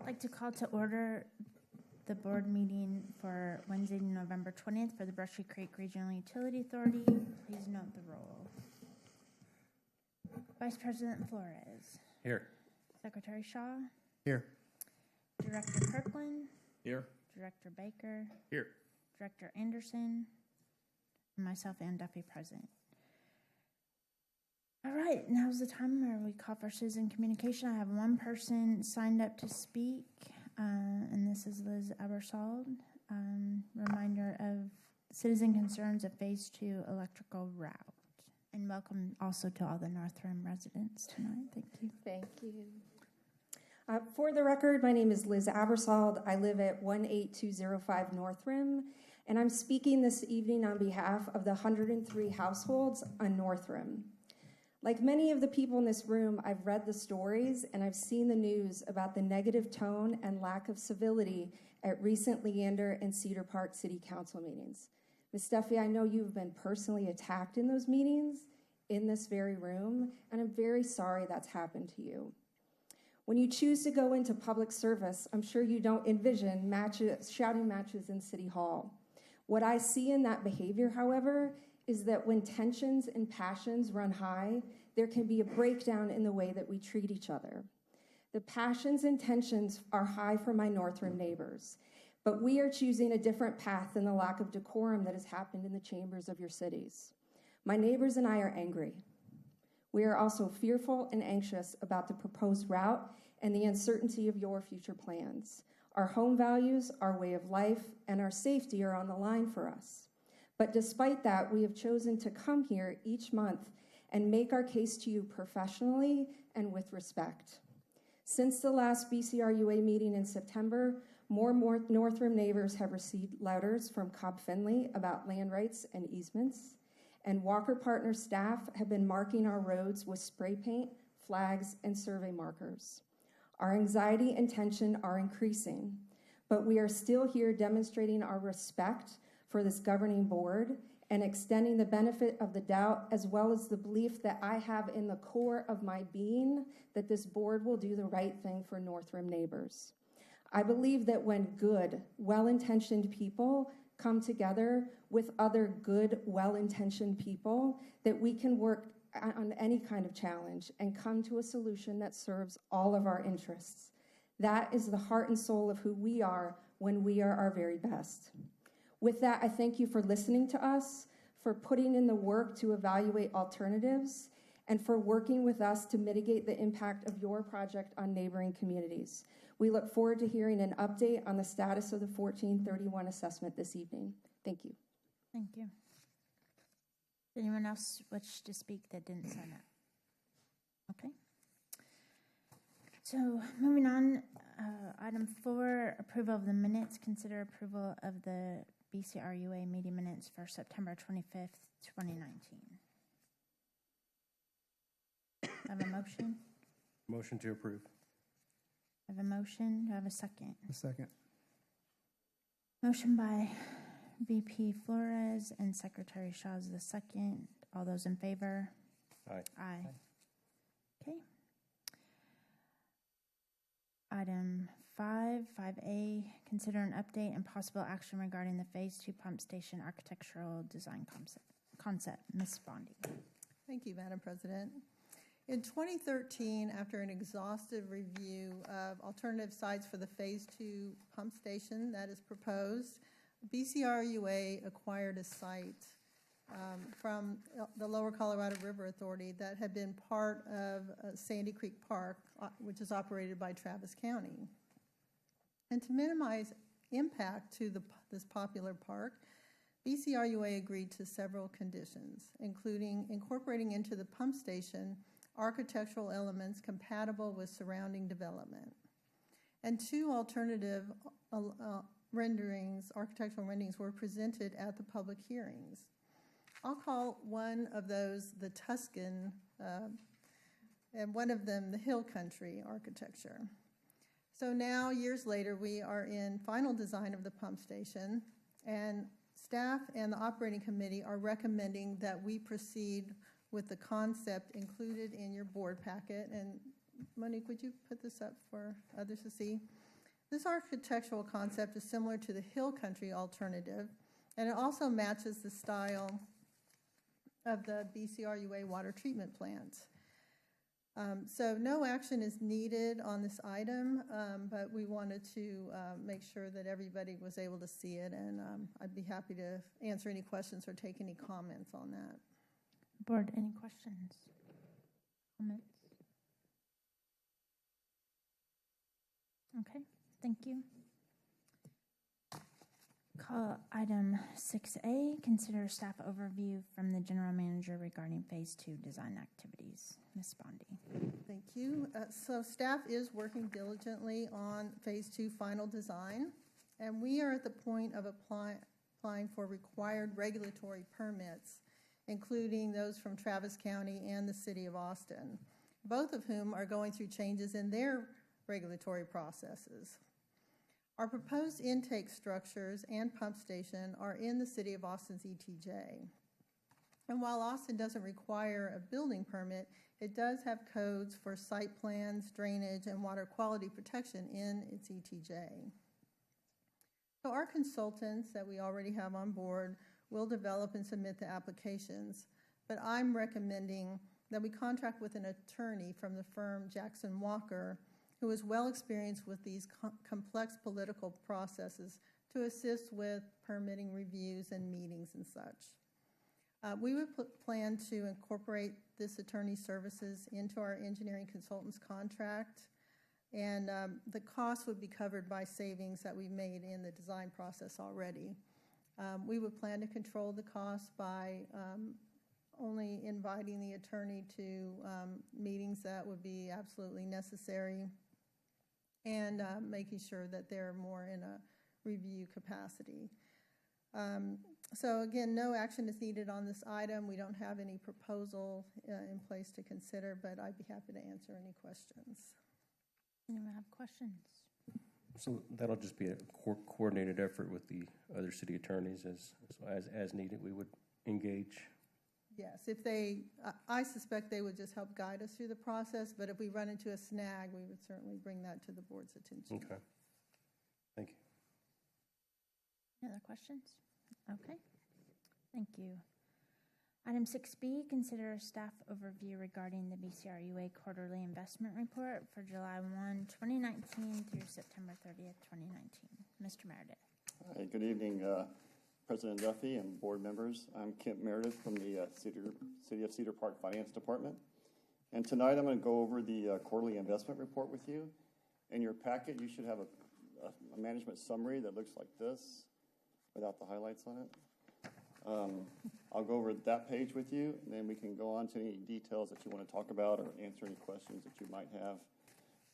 like to call to order the board meeting for Wednesday, November 20th for the Brushy Creek Regional Utility Authority. Please note the roll. Vice President Flores. Here. Secretary Shaw. Here. Director Kirkland. Here. Director Baker. Here. Director Anderson. And myself, Ann Duffy, present. All right, now's the time where we call for citizen communication. I have one person signed up to speak, and this is Liz Abra Sald. Reminder of citizen concerns of Phase 2 electrical route. And welcome also to all the North Rim residents tonight. Thank you. Thank you. For the record, my name is Liz Abra Sald. I live at 18205 North Rim, and I'm speaking this evening on behalf of the 103 households on North Rim. Like many of the people in this room, I've read the stories and I've seen the news about the negative tone and lack of civility at recent Leander and Cedar Park City Council meetings. Ms. Duffy, I know you've been personally attacked in those meetings in this very room, and I'm very sorry that's happened to you. When you choose to go into public service, I'm sure you don't envision shouting matches in City Hall. What I see in that behavior, however, is that when tensions and passions run high, there can be a breakdown in the way that we treat each other. The passions and tensions are high for my North Rim neighbors, but we are choosing a different path than the lack of decorum that has happened in the chambers of your cities. My neighbors and I are angry. We are also fearful and anxious about the proposed route and the uncertainty of your future plans. Our home values, our way of life, and our safety are on the line for us. But despite that, we have chosen to come here each month and make our case to you professionally and with respect. Since the last BCRUA meeting in September, more North Rim neighbors have received letters from Cobb Finley about land rights and easements, and Walker Partners staff have been marking our roads with spray paint, flags, and survey markers. Our anxiety and tension are increasing, but we are still here demonstrating our respect for this governing board and extending the benefit of the doubt, as well as the belief that I have in the core of my being that this board will do the right thing for North Rim neighbors. I believe that when good, well-intentioned people come together with other good, well-intentioned people, that we can work on any kind of challenge and come to a solution that serves all of our interests. That is the heart and soul of who we are when we are our very best. With that, I thank you for listening to us, for putting in the work to evaluate alternatives, and for working with us to mitigate the impact of your project on neighboring communities. We look forward to hearing an update on the status of the 1431 assessment this evening. Thank you. Thank you. Does anyone else wish to speak that didn't sign up? Okay. So moving on, item 4, approval of the minutes. Consider approval of the BCRUA meeting minutes for September 25th, 2019. I have a motion. Motion to approve. I have a motion. Do I have a second? A second. Motion by VP Flores and Secretary Shaw is the second. All those in favor? Aye. Aye. Okay. Item 5A, consider an update and possible action regarding the Phase 2 pump station architectural design concept. Ms. Bondi. Thank you, Madam President. In 2013, after an exhaustive review of alternative sites for the Phase 2 pump station that is proposed, BCRUA acquired a site from the Lower Colorado River Authority that had been part of Sandy Creek Park, which is operated by Travis County. And to minimize impact to this popular park, BCRUA agreed to several conditions, including incorporating into the pump station architectural elements compatible with surrounding development. And 2 alternative architectural renderings were presented at the public hearings. I'll call one of those the Tuscan, and one of them the Hill Country architecture. So now, years later, we are in final design of the pump station, and staff and the operating committee are recommending that we proceed with the concept included in your board packet. And Monique, would you put this up for others to see? This architectural concept is similar to the Hill Country alternative, and it also matches the style of the BCRUA water treatment plant. So no action is needed on this item, but we wanted to make sure that everybody was able to see it, and I'd be happy to answer any questions or take any comments on that. Board, any questions? Comments? Okay, thank you. Call item 6A, consider staff overview from the general manager regarding phase 2 design activities. Ms. Bondi. Thank you. So staff is working diligently on phase 2 final design, and we are at the point of applying for required regulatory permits, including those from Travis County and the City of Austin, both of whom are going through changes in their regulatory processes. Our proposed intake structures and pump station are in the City of Austin's ETJ. And while Austin doesn't require a building permit, it does have codes for site plans, drainage, and water quality protection in its ETJ. So our consultants that we already have on board will develop and submit the applications, but I'm recommending that we contract with an attorney from the firm Jackson Walker, who is well experienced with these complex political processes, to assist with permitting reviews and meetings and such. We would plan to incorporate this attorney's services into our engineering consultant's contract, and the cost would be covered by savings that we've made in the design process already. We would plan to control the cost by only inviting the attorney to meetings that would be absolutely necessary, and making sure that they're more in a review capacity. So again, no action is needed on this item. We don't have any proposal in place to consider, but I'd be happy to answer any questions. Anyone have questions? So that'll just be a coordinated effort with the other city attorneys as needed. We would engage. Yes, if they, I suspect they would just help guide us through the process, but if we run into a snag, we would certainly bring that to the board's attention. Okay. Thank you. Any other questions? Okay, thank you. Item 6B, consider a staff overview regarding the BCRUA quarterly investment report for July 1, 2019 through September 30th, 2019. Mr. Meredith. Hi, good evening, President Duffy and board members. I'm Kent Meredith from the City of Cedar Park Finance Department. And tonight I'm going to go over the quarterly investment report with you. In your packet, you should have a management summary that looks like this without the highlights on it. I'll go over that page with you, and then we can go on to any details that you want to talk about or answer any questions that you might have.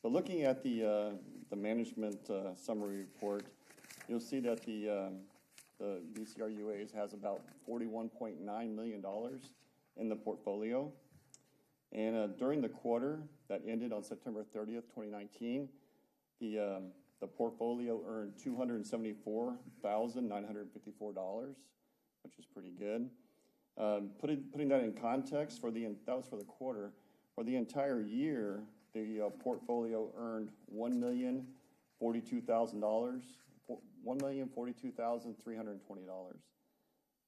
But looking at the management summary report, you'll see that the BCRUA has about $41.9 million in the portfolio. And during the quarter that ended on September 30th, 2019, the portfolio earned $274,954, which is pretty good. Putting that in context, that was for the quarter. For the entire year, the portfolio earned $1,042,320.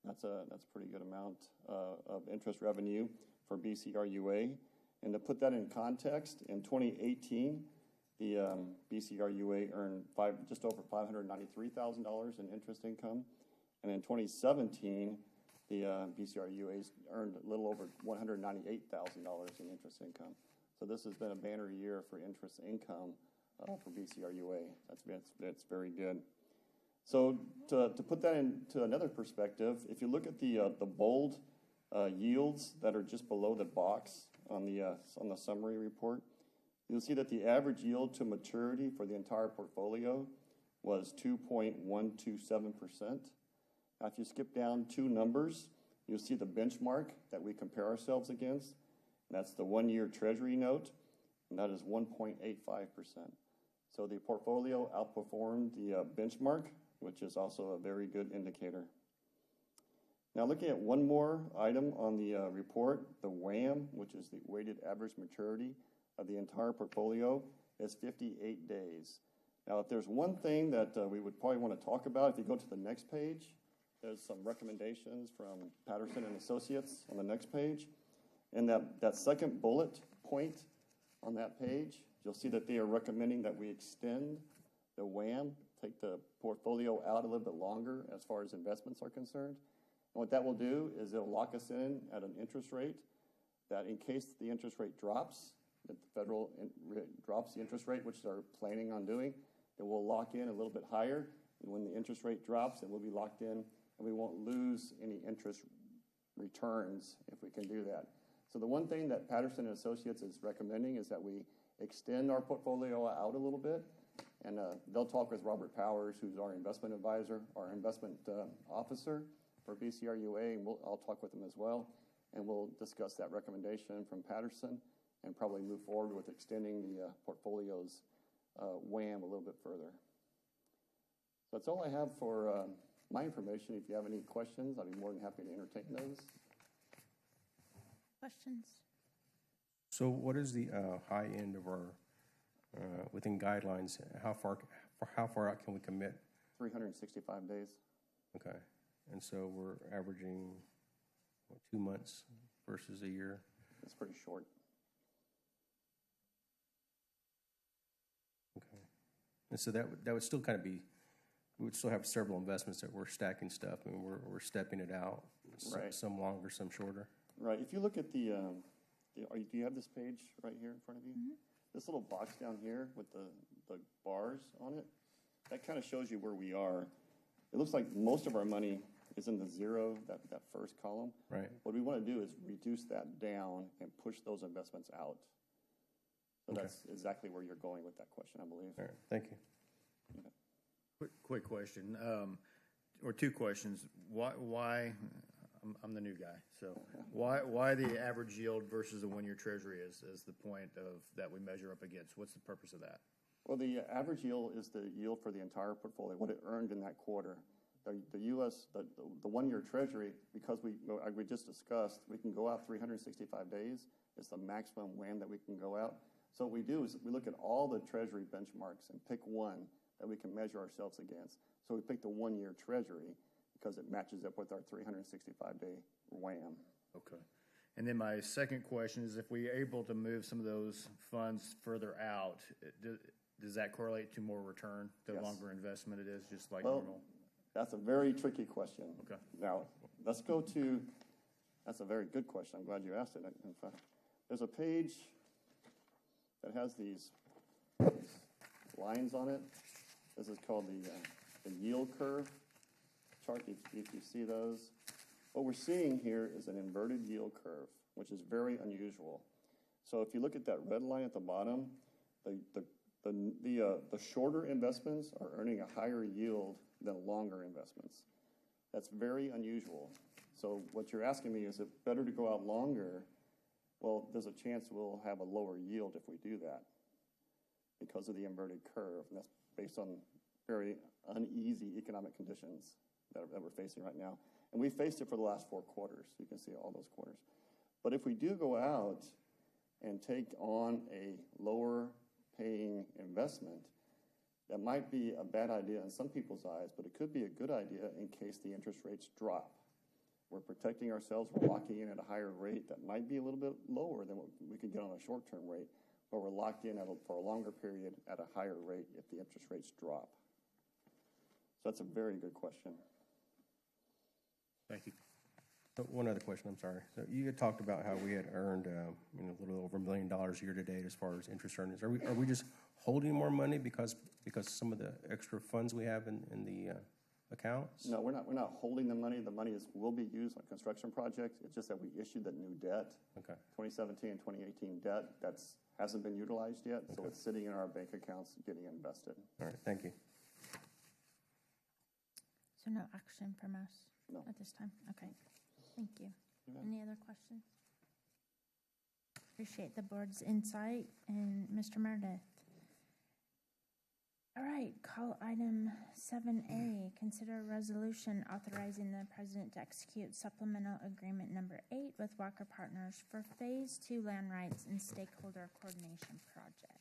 That's a pretty good amount of interest revenue for BCRUA. And to put that in context, in 2018, the BCRUA earned just over $593,000 in interest income. And in 2017, the BCRUA earned a little over $198,000 in interest income. So this has been a banner year for interest income for BCRUA. That's very good. So to put that into another perspective, if you look at the bold yields that are just below the box on the summary report, you'll see that the average yield to maturity for the entire portfolio was 2.127%. Now, if you skip down two numbers, you'll see the benchmark that we compare ourselves against. That's the one-year Treasury note, and that is 1.85%. So the portfolio outperformed the benchmark, which is also a very good indicator. Now, looking at one more item on the report, the WAM, which is the weighted average maturity of the entire portfolio, is 58 days. Now, if there's one thing that we would probably want to talk about, if you go to the next page, there's some recommendations from Patterson and Associates on the next page. And that second bullet point on that page, you'll see that they are recommending that we extend the WAM, take the portfolio out a little bit longer as far as investments are concerned. And what that will do is it'll lock us in at an interest rate that in case the interest rate drops, that the federal drops the interest rate, which they're planning on doing, it will lock in a little bit higher. And when the interest rate drops, it will be locked in, and we won't lose any interest returns if we can do that. So the one thing that Patterson and Associates is recommending is that we extend our portfolio out a little bit, and they'll talk with Robert Powers, who's our investment advisor, our investment officer for BCRUA, and I'll talk with him as well, and we'll discuss that recommendation from Patterson and probably move forward with extending the portfolio's WAM a little bit further. So that's all I have for my information. If you have any questions, I'd be more than happy to entertain those. Questions? So what is the high end of our, within guidelines, how far out can we commit? 365 days. Okay. And so we're averaging, what, 2 months versus a year? It's pretty short. Okay. And so that would still kind of be, we would still have several investments that we're stacking stuff. I mean, we're stepping it out, Right. Some longer, some shorter. Right. If you look at do you have this page right here in front of you? Mm-hmm. This little box down here with the bars on it, that kind of shows you where we are. It looks like most of our money is in the zero, that first column. Right. What we want to do is reduce that down and push those investments out. So Okay. that's exactly where you're going with that question, I believe. All right. Thank you. Quick question, or two questions. Why? I'm the new guy, so why the average yield versus the one-year Treasury is the point of that we measure up against? What's the purpose of that? Well, the average yield is the yield for the entire portfolio, what it earned in that quarter. The U.S., the one-year Treasury, because we just discussed, we can go out 365 days. It's the maximum WAM that we can go out. So what we do is we look at all the Treasury benchmarks and pick one that we can measure ourselves against. So we pick the one-year Treasury because it matches up with our 365-day WAM. Okay. And then my second question is, if we're able to move some of those funds further out, does that correlate to more return, the Yes. longer investment it is, just like Well, normal? that's a very tricky question. Okay. Now, let's go to, that's a very good question. I'm glad you asked it. In fact, there's a page that has these lines on it. This is called the yield curve chart, if you see those. What we're seeing here is an inverted yield curve, which is very unusual. So if you look at that red line at the bottom, the shorter investments are earning a higher yield than longer investments. That's very unusual. So what you're asking me, is it better to go out longer? Well, there's a chance we'll have a lower yield if we do that because of the inverted curve. And that's based on very uneasy economic conditions that we're facing right now. And we faced it for the last 4 quarters. You can see all those quarters. But if we do go out and take on a lower paying investment, that might be a bad idea in some people's eyes, but it could be a good idea in case the interest rates drop. We're protecting ourselves. We're locking in at a higher rate that might be a little bit lower than what we can get on a short-term rate, but we're locked in for a longer period at a higher rate if the interest rates drop. So that's a very good question. Thank you. So one other question, I'm sorry. So you had talked about how we had earned a little over $1 million year to date as far as interest earnings. Are we just holding more money because some of the extra funds we have in the accounts? No, we're not holding the money. The money will be used on construction projects. It's just that we issued that new debt. Okay. 2017 and 2018 debt hasn't been utilized yet, so it's sitting in our bank accounts getting invested. All right, thank you. So no action from us No. at this time? Okay, thank you. Any other questions? Appreciate the board's insight and Mr. Meredith. All right, call item 7A, consider a resolution authorizing the president to execute supplemental agreement number 8 with Walker Partners for Phase 2 land rights and stakeholder coordination project.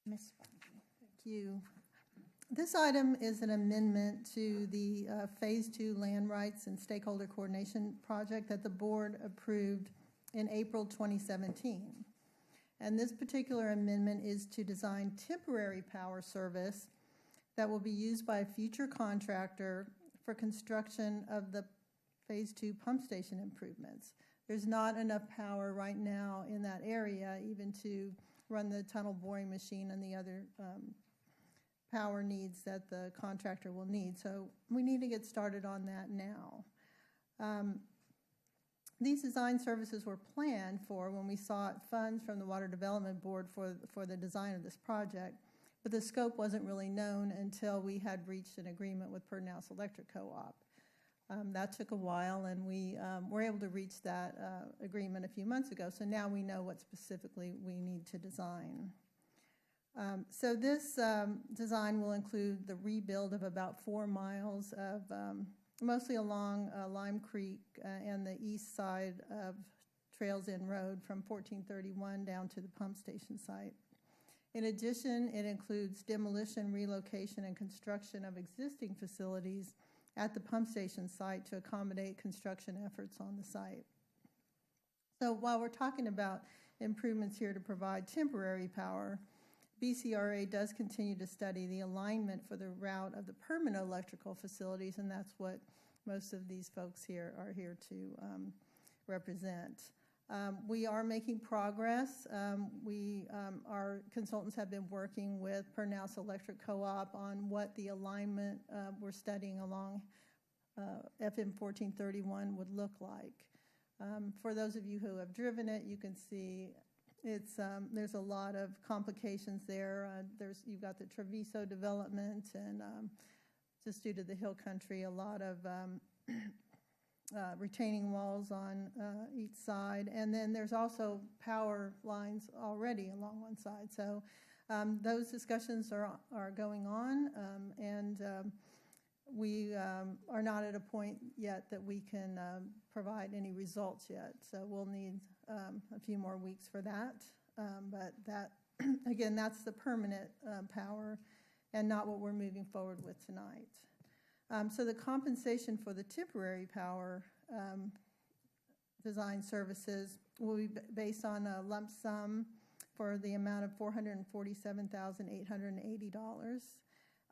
Ms. Sparky. Thank you. This item is an amendment to the Phase 2 Land Rights and Stakeholder Coordination Project that the board approved in April 2017. And this particular amendment is to design temporary power service that will be used by a future contractor for construction of the Phase 2 pump station improvements. There's not enough power right now in that area even to run the tunnel boring machine and the other power needs that the contractor will need. So we need to get started on that now. These design services were planned for when we sought funds from the Water Development Board for the design of this project, but the scope wasn't really known until we had reached an agreement with Pedernales Electric Co-op. That took a while, and we were able to reach that agreement a few months ago, so now we know what specifically we need to design. So this design will include the rebuild of about 4 miles of mostly along Lime Creek and the east side of Trails End Road from 1431 down to the pump station site. In addition, it includes demolition, relocation, and construction of existing facilities at the pump station site to accommodate construction efforts on the site. So while we're talking about improvements here to provide temporary power, BCRA does continue to study the alignment for the route of the permanent electrical facilities, and that's what most of these folks here are here to represent. We are making progress. Our consultants have been working with Pedernales Electric Co-op on what the alignment we're studying along FM 1431 would look like. For those of you who have driven it, you can see it's there's a lot of complications there. You've got the Treviso development, and just due to the hill country, a lot of retaining walls on each side, and then there's also power lines already along one side. So those discussions are going on, and we are not at a point yet that we can provide any results yet. So we'll need a few more weeks for that. But that, again, that's the permanent power and not what we're moving forward with tonight. So the compensation for the temporary power design services will be based on a lump sum for the amount of $447,880.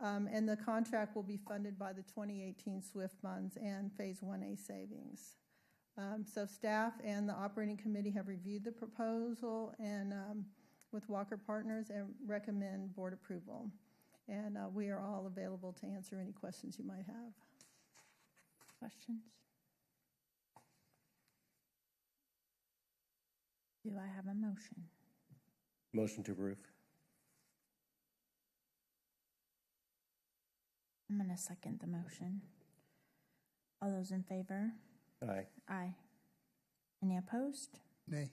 And the contract will be funded by the 2018 SWIFT funds and Phase 1A savings. So staff and the operating committee have reviewed the proposal and with Walker Partners and recommend board approval. And we are all available to answer any questions you might have. Questions? Do I have a motion? Motion to approve. I'm going to second the motion. All those in favor? Aye. Aye. Any opposed? Nay.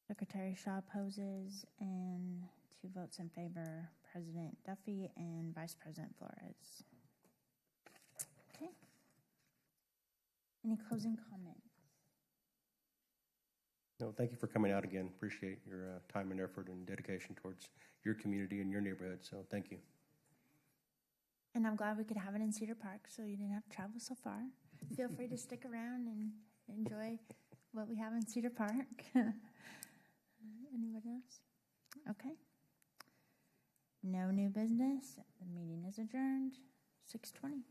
Secretary Shaw opposes, and 2 votes in favor, President Duffy and Vice President Flores. Okay. Any closing comments? No, thank you for coming out again. Appreciate your time and effort and dedication towards your community and your neighborhood. So thank you. And I'm glad we could have it in Cedar Park, so you didn't have to travel so far. Feel free to stick around and enjoy what we have in Cedar Park. Anybody else? Okay. No new business. The meeting is adjourned. 6:20.